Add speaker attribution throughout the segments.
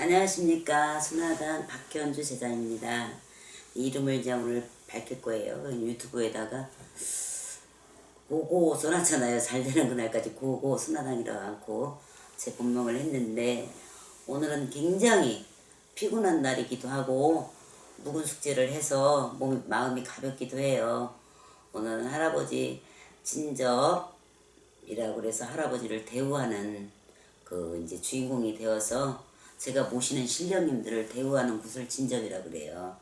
Speaker 1: 안녕하십니까. 순화당 박현주 제자입니다. 이름을 이제 오늘 밝힐 거예요. 유튜브에다가 고고 써놨잖아요. 잘 되는 그날까지 고고 순화당이라고 않고 제 본명을 했는데, 오늘은 굉장히 피곤한 날이기도 하고 묵은 숙제를 해서 마음이 가볍기도 해요. 오늘은 할아버지 친접이라고 그래서 할아버지를 대우하는 그 이제 주인공이 되어서 제가 모시는 신령님들을 대우하는 구슬 친접이라 그래요.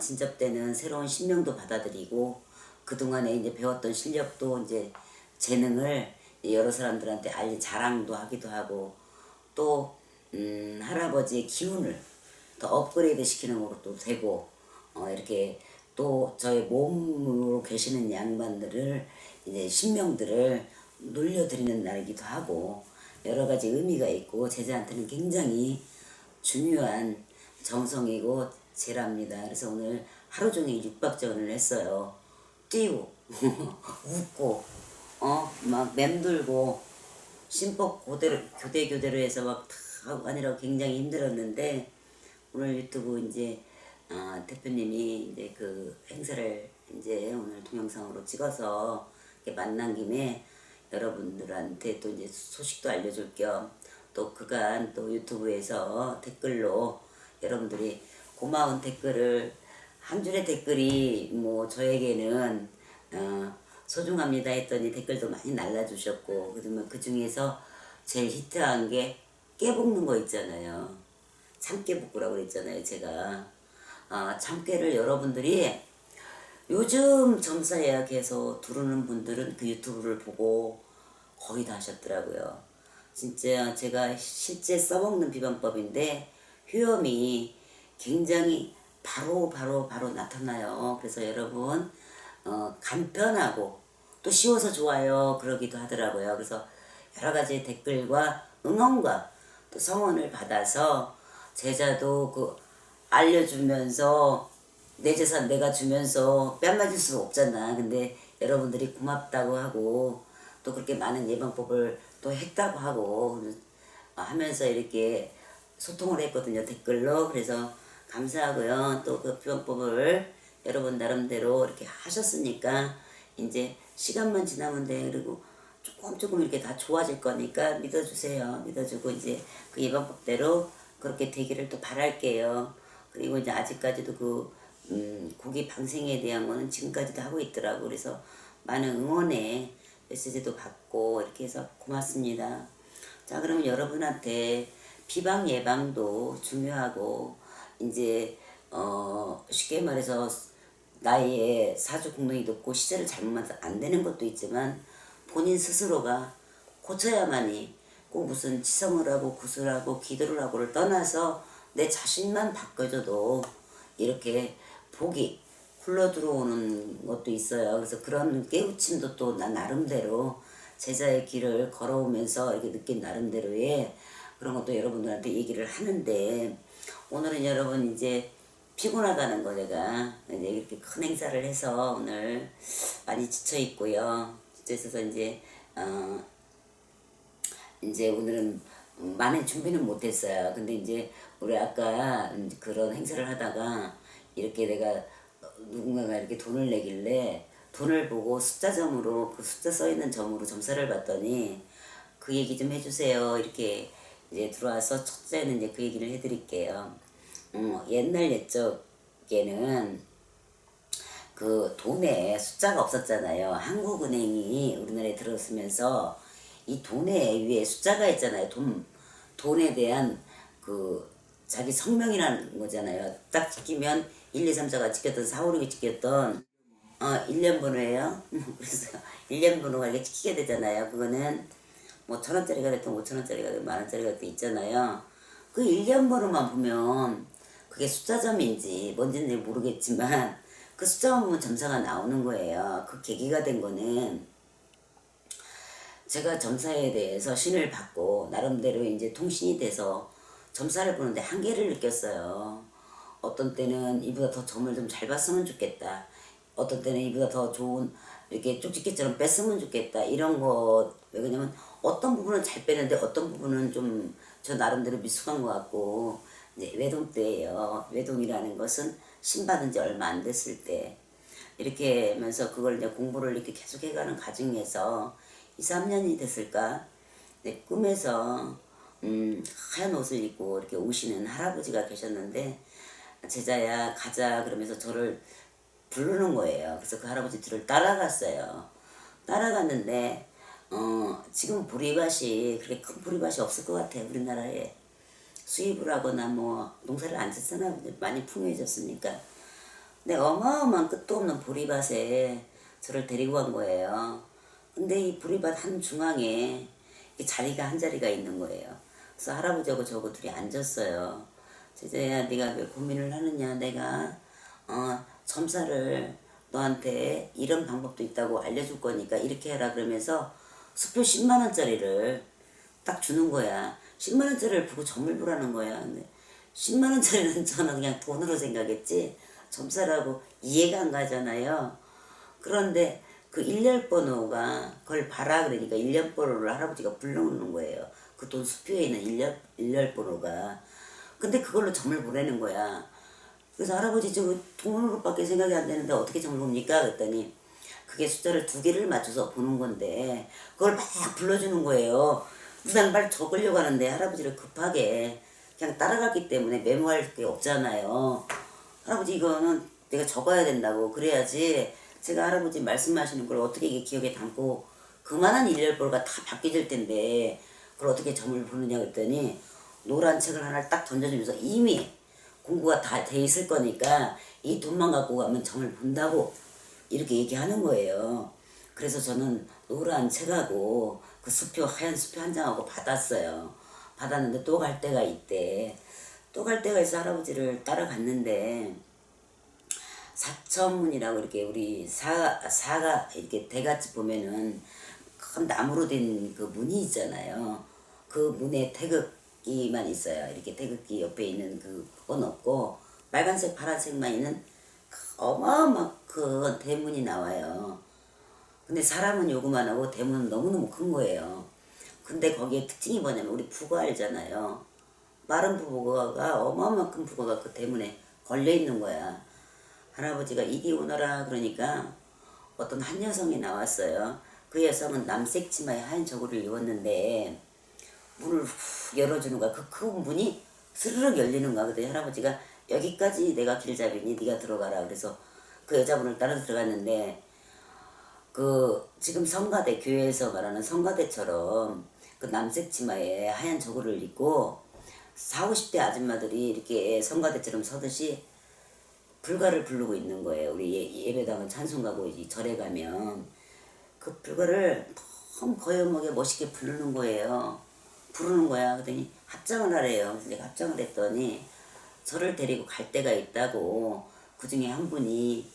Speaker 1: 친접 때는 새로운 신명도 받아들이고 그동안에 이제 배웠던 실력도 이제 재능을 여러 사람들한테 자랑도 하기도 하고, 또 할아버지의 기운을 더 업그레이드 시키는 것도 되고, 이렇게 또 저의 몸으로 계시는 양반들을 이제 신명들을 놀려드리는 날이기도 하고, 여러 가지 의미가 있고 제자한테는 굉장히 중요한 정성이고 제랍니다. 그래서 오늘 하루 종일 육박전을 했어요. 뛰고 웃고 막 맴돌고 신법 교대로 해서 막 다 하고 하느라고 굉장히 힘들었는데, 오늘 유튜브 이제 대표님이 이제 그 행사를 이제 오늘 동영상으로 찍어서 이렇게 만난 김에 여러분들한테 또 이제 소식도 알려줄 겸, 또 그간 또 유튜브에서 댓글로 여러분들이 고마운 댓글을, 한 줄의 댓글이 뭐 저에게는 소중합니다 했더니 댓글도 많이 날라주셨고, 그러면 그 중에서 제일 히트한 게 깨볶는 거 있잖아요. 참깨볶으라고 그랬잖아요, 제가. 참깨를 여러분들이 요즘 점사 예약해서 두르는 분들은 그 유튜브를 보고 거의 다 하셨더라고요. 진짜 제가 실제 써먹는 비방법인데 효험이 굉장히 바로 나타나요. 그래서 여러분 간편하고 또 쉬워서 좋아요 그러기도 하더라고요. 그래서 여러 가지 댓글과 응원과 또 성원을 받아서 제자도 그 알려주면서 내 재산 내가 주면서 뺨맞을 수 없잖아. 근데 여러분들이 고맙다고 하고 또 그렇게 많은 예방법을 또 했다고 하고 하면서 이렇게 소통을 했거든요, 댓글로. 그래서 감사하고요. 또 그 비방법을 여러분 나름대로 이렇게 하셨으니까 이제 시간만 지나면 돼. 그리고 조금 이렇게 다 좋아질 거니까 믿어주세요. 믿어주고 이제 그 예방법대로 그렇게 되기를 또 바랄게요. 그리고 이제 아직까지도 그 고기 방생에 대한 거는 지금까지도 하고 있더라고. 그래서 많은 응원의 메시지도 받고 이렇게 해서 고맙습니다. 자, 그러면 여러분한테 비방 예방도 중요하고, 이제 쉽게 말해서 나이에 사주 공동이 높고 시제를 잘못해서 안 되는 것도 있지만 본인 스스로가 고쳐야만이, 꼭 무슨 치성을 하고 구슬하고 기도를 하고를 떠나서 내 자신만 바꿔줘도 이렇게 복이 흘러 들어오는 것도 있어요. 그래서 그런 깨우침도 또 나 나름대로 제자의 길을 걸어오면서 이렇게 느낀 나름대로의 그런 것도 여러분들한테 얘기를 하는데, 오늘은 여러분 이제 피곤하다는 거 제가 이제 이렇게 큰 행사를 해서 오늘 많이 지쳐 있고요. 지쳐 있어서 이제 오늘은 많은 준비는 못했어요. 근데 이제 우리 아까 그런 행사를 하다가 이렇게 내가 누군가가 이렇게 돈을 내길래 돈을 보고 숫자점으로 그 숫자 써있는 점으로 점사를 봤더니 그 얘기 좀 해주세요 이렇게 이제 들어와서, 첫째는 이제 그 얘기를 해드릴게요. 옛날 옛적에는 그 돈에 숫자가 없었잖아요. 한국은행이 우리나라에 들어서면서 이 돈에 위에 숫자가 있잖아요. 돈에 대한 그 자기 성명이라는 거잖아요. 딱 찍히면 1, 2, 3, 4가 찍혔던 4, 5, 6이 찍혔던 1년 번호예요. 그래서 1년 번호가 이렇게 찍히게 되잖아요. 그거는 뭐 1,000원짜리가 됐든 5,000원짜리가 됐든 10,000원짜리가 됐든 있잖아요. 그 1년 번호만 보면 그게 숫자점인지 뭔지는 모르겠지만 그 숫자만 보면 점사가 나오는 거예요. 그 계기가 된 거는 제가 점사에 대해서 신을 받고 나름대로 이제 통신이 돼서 점사를 보는데 한계를 느꼈어요. 어떤 때는 이보다 더 점을 좀 잘 봤으면 좋겠다. 어떤 때는 이보다 더 좋은 이렇게 쪽집게처럼 뺐으면 좋겠다. 이런 거, 왜 그러냐면 어떤 부분은 잘 빼는데 어떤 부분은 좀 저 나름대로 미숙한 것 같고, 이제 외동 때예요. 외동이라는 것은 신받은 지 얼마 안 됐을 때 이렇게 하면서 그걸 이제 공부를 이렇게 계속 해가는 과정에서 2, 3년이 됐을까? 내 꿈에서 하얀 옷을 입고 이렇게 오시는 할아버지가 계셨는데, 제자야 가자 그러면서 저를 부르는 거예요. 그래서 그 할아버지 뒤를 따라갔어요. 따라갔는데 지금 보리밭이 그렇게 큰 보리밭이 없을 것 같아요. 우리나라에 수입을 하거나 뭐 농사를 안 짓잖아. 많이 풍요해졌으니까. 근데 어마어마한 끝도 없는 보리밭에 저를 데리고 간 거예요. 근데 이 보리밭 한 중앙에 이 자리가 한 자리가 있는 거예요. 그래서 할아버지하고 저하고 둘이 앉았어요. 제자야 네가 왜 고민을 하느냐. 내가 점사를 너한테 이런 방법도 있다고 알려줄 거니까 이렇게 해라 그러면서 수표 10만 원짜리를 딱 주는 거야. 10만 원짜리를 보고 점을 보라는 거야. 근데 10만 원짜리는 저는 그냥 돈으로 생각했지 점사라고 이해가 안 가잖아요. 그런데 그 일렬번호가 그걸 봐라 그러니까 일렬번호를 할아버지가 불러오는 거예요. 그 돈 수표에 있는 일렬번호가. 근데 그걸로 점을 보내는 거야. 그래서 할아버지 저 돈으로밖에 생각이 안 되는데 어떻게 점을 봅니까? 그랬더니 그게 숫자를 2개를 맞춰서 보는 건데 그걸 막 불러주는 거예요. 난 빨리 적으려고 하는데 할아버지를 급하게 그냥 따라갔기 때문에 메모할 게 없잖아요. 할아버지 이거는 내가 적어야 된다고. 그래야지 제가 할아버지 말씀하시는 걸 어떻게 이게 기억에 담고 그만한 일렬번호가 다 바뀌질 텐데 그걸 어떻게 점을 보느냐 그랬더니 노란 책을 하나를 딱 던져주면서 이미 공부가 다 돼 있을 거니까 이 돈만 갖고 가면 점을 본다고 이렇게 얘기하는 거예요. 그래서 저는 노란 책하고 그 수표 하얀 수표 한 장하고 받았어요. 받았는데 또 갈 때가 있대. 또 갈 때가 있어 할아버지를 따라갔는데 사천문이라고 이렇게 우리 사가 이렇게 대같이 보면은 큰 나무로 된 그 문이 있잖아요. 그 문에 태극기만 있어요. 이렇게 태극기 옆에 있는 그건 없고 빨간색 파란색만 있는 어마어마 큰 대문이 나와요. 근데 사람은 요구만하고 대문은 너무너무 큰 거예요. 근데 거기에 특징이 뭐냐면 우리 북어 알잖아요. 마른 북어가 어마어마 큰 북어가 그 대문에 걸려 있는 거야. 할아버지가 이리 오너라 그러니까 어떤 한 여성이 나왔어요. 그 여성은 남색 치마에 하얀 저고리를 입었는데 문을 훅 열어주는 거야. 그 큰 문이 스르륵 열리는 거야. 그때 할아버지가 여기까지 내가 길잡이니 네가 들어가라. 그래서 그 여자분을 따라 들어갔는데 그 지금 성가대 교회에서 말하는 성가대처럼 그 남색 치마에 하얀 저고리를 입고 40, 50대 아줌마들이 이렇게 성가대처럼 서듯이 불가를 부르고 있는 거예요. 우리 예배당은 찬송 가고 절에 가면 그 불가를 너무 거여먹게 멋있게 부르는 거예요. 부르는 거야. 그랬더니 합장을 하래요. 그래서 내가 합장을 했더니 저를 데리고 갈 데가 있다고. 그 중에 한 분이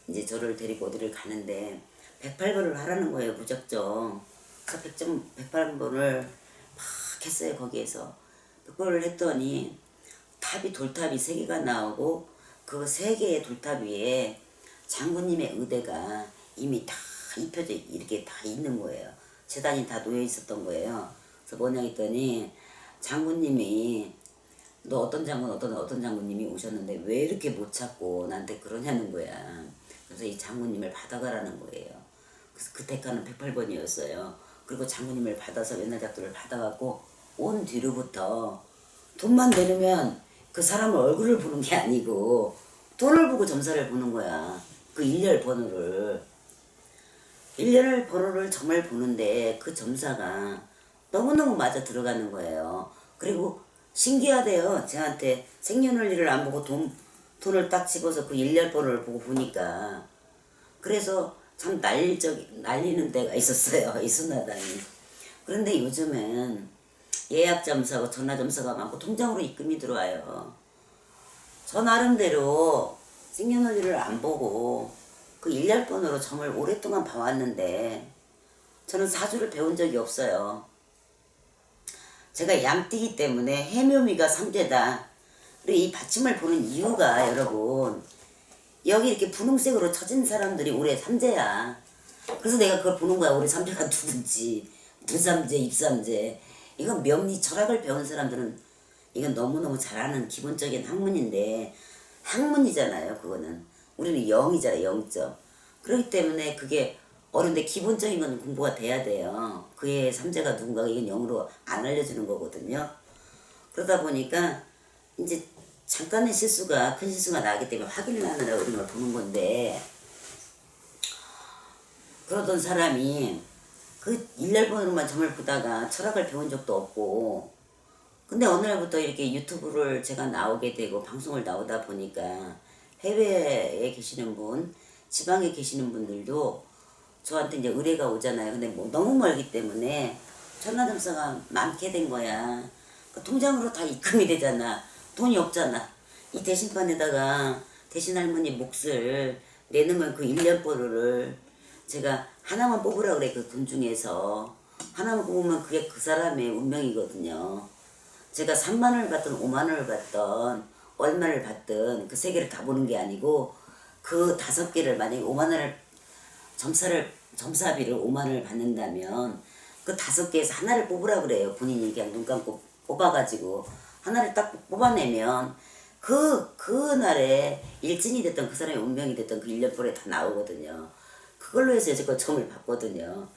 Speaker 1: 이제 저를 데리고 어디를 가는데 108번을 하라는 거예요. 무작정. 그래서 108번을 막 했어요. 거기에서 100번을 했더니 탑이 돌탑이 3개가 나오고 그 3개의 돌탑 위에 장군님의 의대가 이미 다 입혀져 이렇게 다 있는 거예요. 재단이 다 놓여 있었던 거예요. 그래서 뭐냐 했더니 장군님이 너 어떤 장군 어떤 장군님이 오셨는데 왜 이렇게 못 찾고 나한테 그러냐는 거야. 그래서 이 장군님을 받아가라는 거예요. 그래서 그 대가는 108번이었어요. 그리고 장군님을 받아서 옛날 작도를 받아갖고 온 뒤로부터 돈만 내놓으면 그 사람을 얼굴을 보는 게 아니고 돈을 보고 점사를 보는 거야. 그 일렬 번호를. 일렬 번호를 정말 보는데 그 점사가 너무너무 맞아 들어가는 거예요. 그리고 신기하대요. 저한테 생년월일을 안 보고 돈을 딱 집어서 그 일렬 번호를 보고 보니까. 그래서 참 날리는 때가 있었어요. 이 순나당이. 그런데 요즘은 예약 점사고 전화 점사가 많고 통장으로 입금이 들어와요. 저 나름대로 생년월일을 안 보고 그 일렬번호로 점을 오랫동안 봐왔는데 저는 사주를 배운 적이 없어요. 제가 양띠기 때문에 해묘미가 3재다. 그리고 이 받침을 보는 이유가 여러분 여기 이렇게 분홍색으로 쳐진 사람들이 올해 3재야. 그래서 내가 그걸 보는 거야. 올해 3재가 누군지. 부삼재, 입삼재. 이건 명리 철학을 배운 사람들은 이건 너무너무 잘 아는 기본적인 학문인데 학문이잖아요. 그거는 우리는 영이잖아요. 영점. 그렇기 때문에 그게 어른데 기본적인 건 공부가 돼야 돼요. 그의 삼재가 누군가가 이건 영으로 안 알려주는 거거든요. 그러다 보니까 이제 잠깐의 실수가 큰 실수가 나기 때문에 확인을 하느라고 이런 걸 보는 건데, 그러던 사람이 그 일렬번으로만 점을 보다가 철학을 배운 적도 없고, 근데 어느 날부터 이렇게 유튜브를 제가 나오게 되고 방송을 나오다 보니까 해외에 계시는 분, 지방에 계시는 분들도 저한테 이제 의뢰가 오잖아요. 근데 뭐 너무 멀기 때문에 전화점사가 많게 된 거야. 그 통장으로 다 입금이 되잖아. 돈이 없잖아. 이 대신판에다가 대신 할머니 몫을 내는 건 그 1년번호를 제가 하나만 뽑으라 그래. 그 돈 중에서 하나만 뽑으면 그게 그 사람의 운명이거든요. 제가 3만 원을 받든 5만 원을 받든 얼마를 받든 그 세 개를 다 보는 게 아니고 그 5개를 만약에 5만 원을 점사비를 5만 원을 받는다면 그 5개에서 하나를 뽑으라 그래요. 본인이 그냥 눈 감고 뽑아가지고 하나를 딱 뽑아내면 그날에 일진이 됐던 그 사람의 운명이 됐던 그 1년번호에 다 나오거든요. 그걸로 해서 여태껏 점을 봤거든요.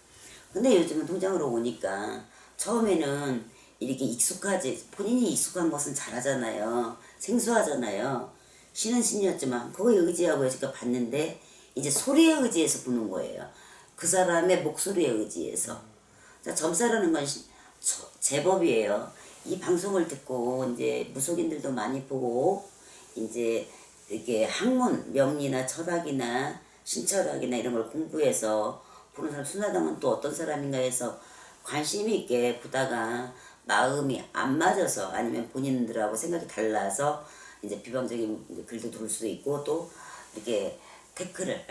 Speaker 1: 근데 요즘은 통장으로 오니까 처음에는 이렇게 익숙하지, 본인이 익숙한 것은 잘하잖아요. 생소하잖아요. 신은 신이었지만 그거에 의지하고 여태껏 봤는데 이제 소리에 의지해서 보는 거예요. 그 사람의 목소리에 의지해서. 자, 점사라는 건 제법이에요. 이 방송을 듣고 이제 무속인들도 많이 보고 이제 이렇게 학문, 명리나 철학이나 신철학이나 이런 걸 공부해서 보는 사람, 순화당은 또 어떤 사람인가 해서 관심 있게 보다가 마음이 안 맞아서 아니면 본인들하고 생각이 달라서 이제 비방적인 글도 들을 수도 있고 또 이렇게 태클을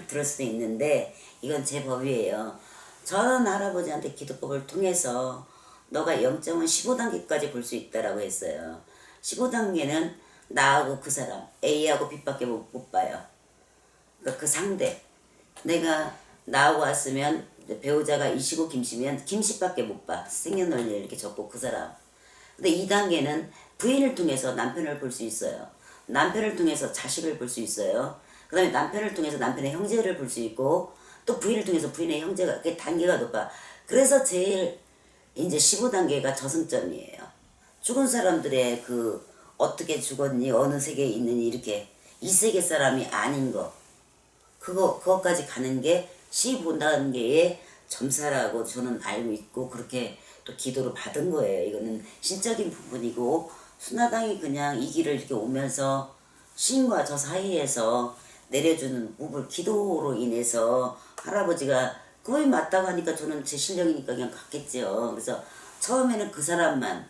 Speaker 1: 들을 수도 있는데 이건 제 법이에요. 저는 할아버지한테 기도법을 통해서 너가 0점은 15단계까지 볼 수 있다라고 했어요. 15단계는 나하고 그 사람 A하고 B밖에 못 봐요. 그러니까 그 상대, 내가 나하고 왔으면 배우자가 이시고 김씨면 김씨밖에 못 봐. 생년월일 이렇게 적고 그 사람. 근데 2단계는 부인을 통해서 남편을 볼 수 있어요. 남편을 통해서 자식을 볼 수 있어요. 그 다음에 남편을 통해서 남편의 형제를 볼 수 있고 또 부인을 통해서 부인의 형제가, 그게 단계가 높아. 그래서 제일 이제 15단계가 저승점이에요. 죽은 사람들의 그 어떻게 죽었니, 어느 세계에 있느니 이렇게 이 세계 사람이 아닌 거, 그거까지 가는 게 15단계의 점사라고 저는 알고 있고 그렇게 또 기도를 받은 거예요. 이거는 신적인 부분이고 순화당이 그냥 이 길을 이렇게 오면서 신과 저 사이에서 내려주는 무불 기도로 인해서 할아버지가 그거에 맞다고 하니까 저는 제 실력이니까 그냥 갔겠죠. 그래서 처음에는 그 사람만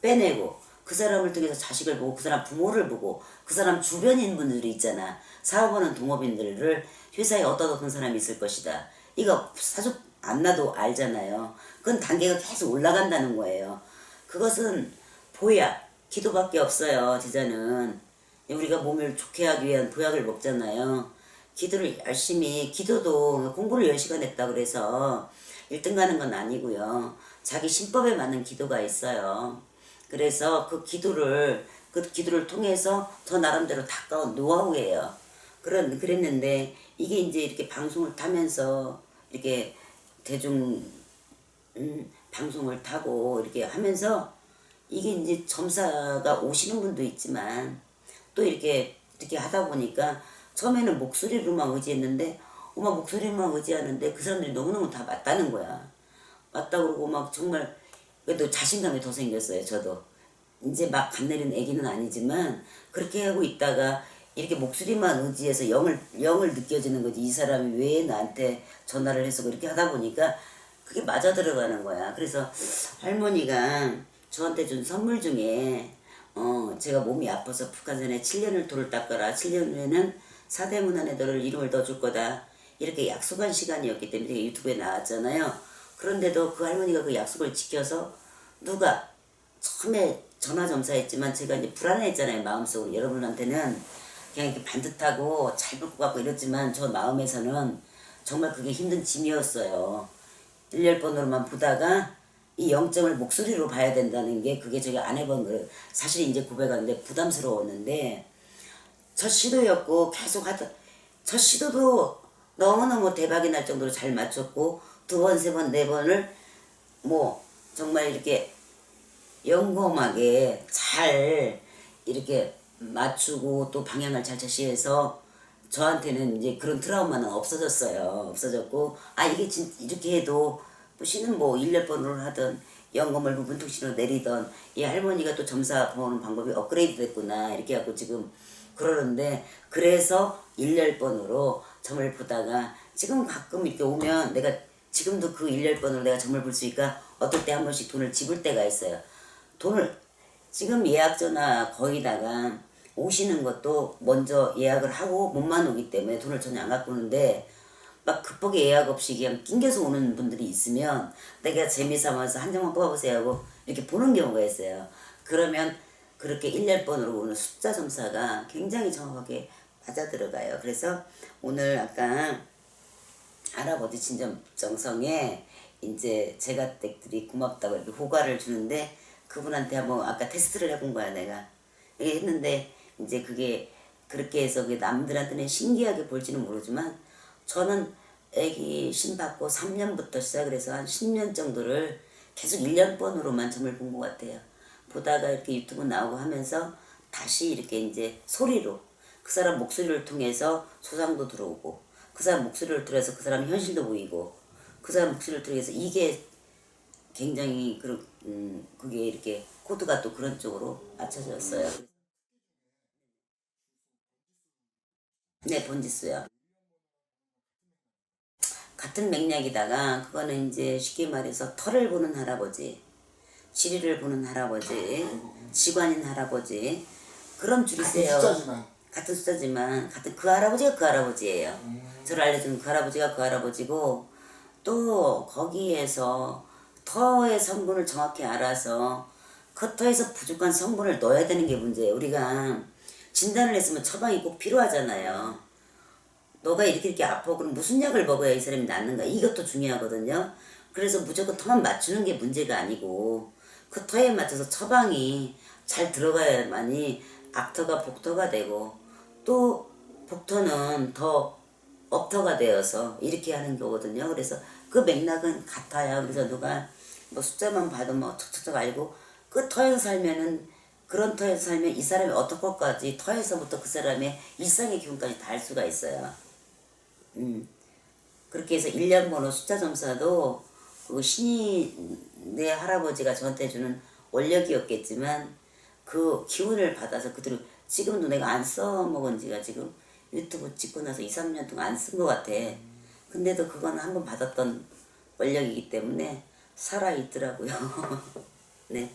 Speaker 1: 빼내고 그 사람을 통해서 자식을 보고 그 사람 부모를 보고 그 사람 주변인 분들이 있잖아. 사업하는 동업인들을 회사에 어디다 뒀던 사람이 있을 것이다. 이거 사주 안 나도 알잖아요. 그건 단계가 계속 올라간다는 거예요. 그것은 보약, 기도밖에 없어요. 제자는 우리가 몸을 좋게 하기 위한 보약을 먹잖아요. 기도를 열심히, 기도도 공부를 10시간 했다 그래서 1등 가는 건 아니고요. 자기 신법에 맞는 기도가 있어요. 그래서 그 기도를 통해서 저 나름대로 닦아온 노하우예요. 그랬는데 이게 이제 이렇게 방송을 타면서 이렇게 대중 방송을 타고 이렇게 하면서 이게 이제 점사가 오시는 분도 있지만 또 이렇게 하다 보니까 처음에는 목소리로만 의지했는데 엄마 목소리만 의지하는데 그 사람들이 너무너무 다 맞다는 거야. 맞다 그러고 막 정말 그래도 자신감이 더 생겼어요. 저도 이제 막 간내린 애기는 아니지만 그렇게 하고 있다가 이렇게 목소리만 의지해서 영을 느껴지는 거지. 이 사람이 왜 나한테 전화를 해서 그렇게 하다 보니까 그게 맞아 들어가는 거야. 그래서 할머니가 저한테 준 선물 중에 제가 몸이 아파서 북한산에 7년을 돌을 닦아라. 7년 후에는 사대문안에 너를 이름을 넣어줄 거다. 이렇게 약속한 시간이었기 때문에 유튜브에 나왔잖아요. 그런데도 그 할머니가 그 약속을 지켜서 누가 처음에 전화점사했지만 제가 이제 불안했잖아요. 마음속으로. 여러분한테는 그냥 이렇게 반듯하고 잘 볼 것 같고 이랬지만 저 마음에서는 정말 그게 힘든 짐이었어요. 일렬번호로만 보다가 이 0점을 목소리로 봐야 된다는 게 그게 저기 안 해본 거 사실 이제 고백하는데 부담스러웠는데 첫 시도였고 계속 하다 첫 시도도 너무너무 대박이 날 정도로 잘 맞췄고 두 번, 세 번, 네 번을 뭐 정말 이렇게 영검하게 잘 이렇게 맞추고 또 방향을 잘 제시해서 저한테는 이제 그런 트라우마는 없어졌어요. 없어졌고 아 이게 이렇게 해도 뭐 씨는 뭐 일렬번호를 하든 연금을 부분 통신으로 내리던 이 할머니가 또 점사 보는 방법이 업그레이드 됐구나 이렇게 하고 지금 그러는데 그래서 일렬번호로 점을 보다가 지금 가끔 이렇게 오면 내가 지금도 그 일렬번호로 내가 점을 볼 수 있으니까 어떨 때 한 번씩 돈을 집을 때가 있어요. 돈을 지금 예약 전화 거기다가 오시는 것도 먼저 예약을 하고 못만 오기 때문에 돈을 전혀 안 갖고 오는데 막 급하게 예약 없이 그냥 낑겨서 오는 분들이 있으면 내가 재미삼아서 한 장만 뽑아보세요 하고 이렇게 보는 경우가 있어요. 그러면 그렇게 일렬번호로 오는 숫자 점사가 굉장히 정확하게 맞아 들어가요. 그래서 오늘 아까 할아버지 친정성에 이제 제가 댁들이 고맙다고 이렇게 호가를 주는데 그분한테 한번 아까 테스트를 해본 거야 내가. 이게 했는데 이제 그게 그렇게 해서 그게 남들한테는 신기하게 볼지는 모르지만 저는 애기 신 받고 3년부터 시작을 해서 한 10년 정도를 계속 1년번으로만 점을 본 것 같아요. 보다가 이렇게 유튜브 나오고 하면서 다시 이렇게 이제 소리로 그 사람 목소리를 통해서 소상도 들어오고 그 사람 목소리를 들어서 그 사람 현실도 보이고 그 사람 목소리를 통해서 이게 굉장히 그게 이렇게 코드가 또 그런 쪽으로 맞춰졌어요. 네, 번지수요. 같은 맥락이다가 그거는 이제 쉽게 말해서 털을 보는 할아버지, 지리를 보는 할아버지, 지관인 할아버지 그런 줄이
Speaker 2: 같은
Speaker 1: 세요.
Speaker 2: 숫자지만.
Speaker 1: 같은 숫자지만 같은 그 할아버지가 그 할아버지예요. 저를 알려준 그 할아버지가 그 할아버지고 또 거기에서 터의 성분을 정확히 알아서 그 터에서 부족한 성분을 넣어야 되는 게 문제예요. 우리가 진단을 했으면 처방이 꼭 필요하잖아요. 너가 이렇게 아파 그럼 무슨 약을 먹어야 이 사람이 낫는가 이것도 중요하거든요. 그래서 무조건 터만 맞추는 게 문제가 아니고 그 터에 맞춰서 처방이 잘 들어가야만이 악터가 복터가 되고 또 복터는 더 업터가 되어서 이렇게 하는 거거든요. 그래서 그 맥락은 같아요. 그래서 누가 뭐 숫자만 봐도 뭐 척척척 알고 그 터에서 살면은 그런 터에서 살면 이 사람이 어떨 것까지 터에서부터 그 사람의 일상의 기운까지 다 알 수가 있어요. 그렇게 해서 1년 번호 숫자 점사도 그 신이 내 할아버지가 저한테 주는 원력이었겠지만 그 기운을 받아서 그대로 지금도 내가 안 써먹은 지가 지금 유튜브 찍고 나서 2, 3년 동안 안 쓴 것 같아. 근데도 그건 한번 받았던 원력이기 때문에 살아있더라고요. 네.